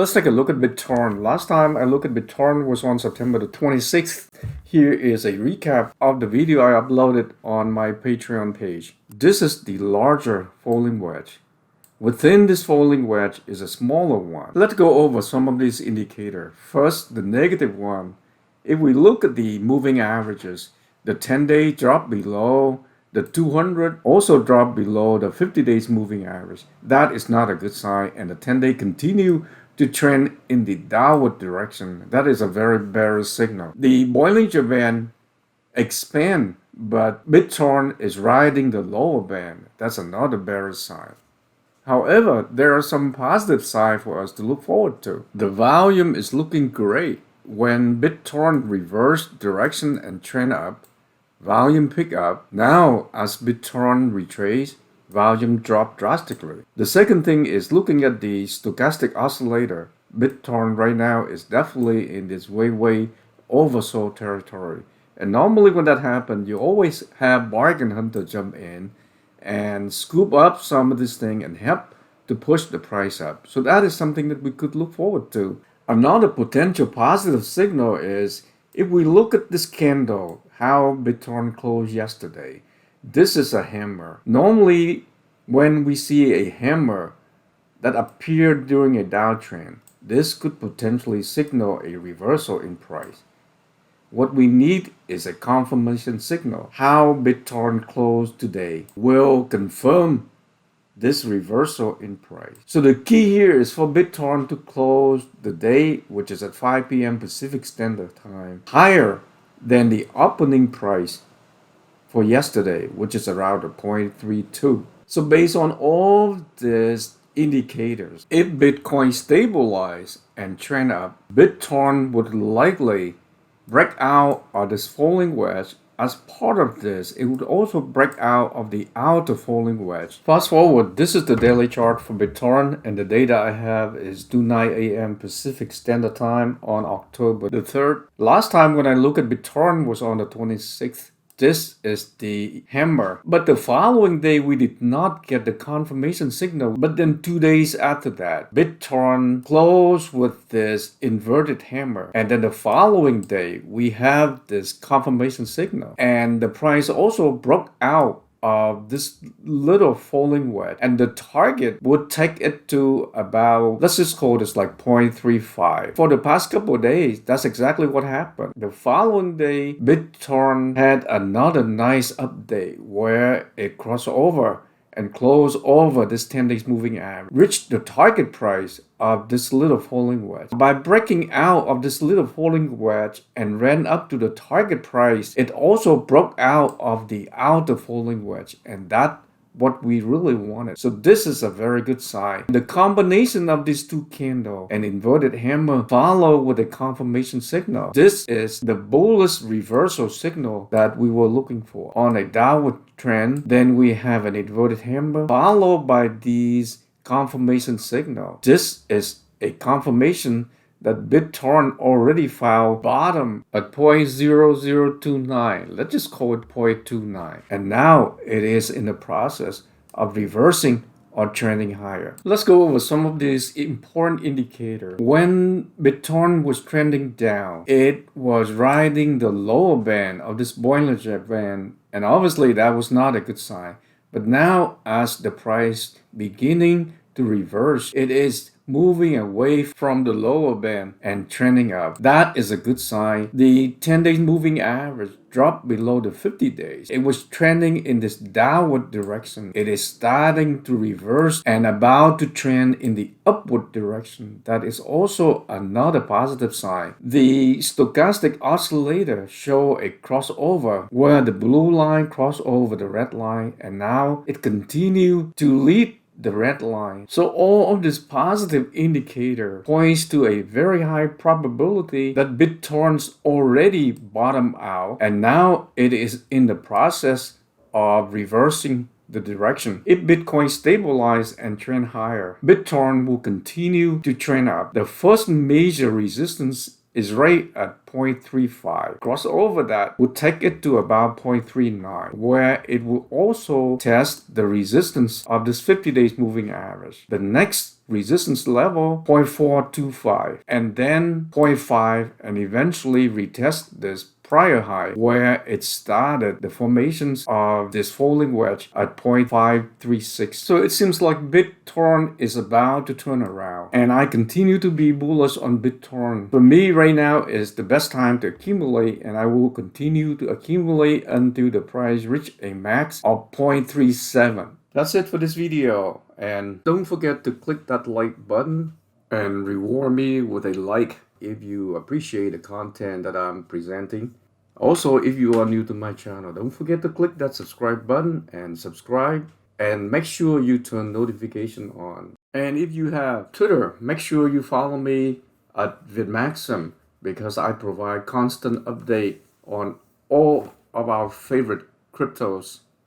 Let's take a look at Bittorrent. Last time I looked at Bittorrent was on September the 26th. Here is a recap of the video I uploaded on my Patreon page. This is the larger falling wedge. Within this falling wedge is a smaller one. Let's go over some of these indicators. First, the negative one. If we look at the moving averages, the 10-day dropped below, the 200 also dropped below the 50 days moving average. That is not a good sign, and the 10-day continue to trend in the downward direction. That is a very bearish signal. The Bollinger Band expand, but Bittorrent is riding the lower band. That's another bearish sign. However, there are some positive signs for us to look forward to. The volume is looking great. When Bittorrent reversed direction and trend up, volume pick up. Now, as Bittorrent retrace, volume dropped drastically. The second thing is looking at the stochastic oscillator. Bittorrent right now is definitely in this way oversold territory. And normally when that happens, you always have bargain hunter jump in and scoop up some of this thing and help to push the price up. So that is something that we could look forward to. Another potential positive signal is if we look at this candle, how Bittorrent closed yesterday. This is a hammer. Normally, when we see a hammer that appeared during a downtrend, this could potentially signal a reversal in price. What we need is a confirmation signal. How Bittorrent closed today will confirm this reversal in price. So the key here is for Bittorrent to close the day, which is at 5 p.m. Pacific Standard Time, higher than the opening price for yesterday, which is around 0.32. So based on all these indicators, if Bitcoin stabilize and trend up, Bittorrent would likely break out of this falling wedge. As part of this, it would also break out of the outer falling wedge. Fast forward, this is the daily chart for Bittorrent, and the data I have is 2:09 a.m. Pacific Standard Time on October the 3rd. Last time when I looked at Bittorrent was on the 26th. This is the hammer. But the following day, we did not get the confirmation signal. But then 2 days after that, Bittorrent closed with this inverted hammer. And then the following day, we have this confirmation signal. And the price also broke out of this little falling wedge, and the target would take it to about, let's just call this like 0.35. For the past couple of days, that's exactly what happened. The following day, Bittorrent had another nice update where it crossed over and closed over this 10 days moving average, reached the target price of this little falling wedge. By breaking out of this little falling wedge and ran up to the target price, it also broke out of the outer falling wedge, and that what we really wanted. So this is a very good sign. The combination of these two candles and inverted hammer follow with a confirmation signal. This is the bullish reversal signal that we were looking for. On a downward trend, then we have an inverted hammer followed by these confirmation signal. This is a confirmation that Bittorrent already found bottom at 0.0029. Let's just call it 0.29. And now it is in the process of reversing or trending higher. Let's go over some of these important indicators. When Bittorrent was trending down, it was riding the lower band of this Bollinger Band, and obviously that was not a good sign. But now as the price beginning to reverse, it is moving away from the lower band and trending up. That is a good sign. The 10 days moving average dropped below the 50 days. It was trending in this downward direction. It is starting to reverse and about to trend in the upward direction. That is also another positive sign. The stochastic oscillator show a crossover where the blue line crossed over the red line, and now it continued to lead the red line. So all of this positive indicator points to a very high probability that Bittorrent's already bottomed out, and now it is in the process of reversing the direction. If Bitcoin stabilizes and trend higher, Bittorrent will continue to trend up. The first major resistance is right at 0.35. Crossover that would take it to about 0.39, where it will also test the resistance of this 50 days moving average. The next resistance level 0.425, and then 0.5, and eventually retest this prior high where it started the formations of this falling wedge at 0.536. So it seems like Bittorrent is about to turn around, and I continue to be bullish on Bittorrent. For me right now is the best time to accumulate, and I will continue to accumulate until the price reach a max of 0.37. That's it for this video, and don't forget to click that like button and reward me with a like if you appreciate the content that I'm presenting. Also, if you are new to my channel, don't forget to click that subscribe button and subscribe, and make sure you turn notification on. And if you have Twitter, make sure you follow me at Vietmaxim, because I provide constant update on all of our favorite cryptos.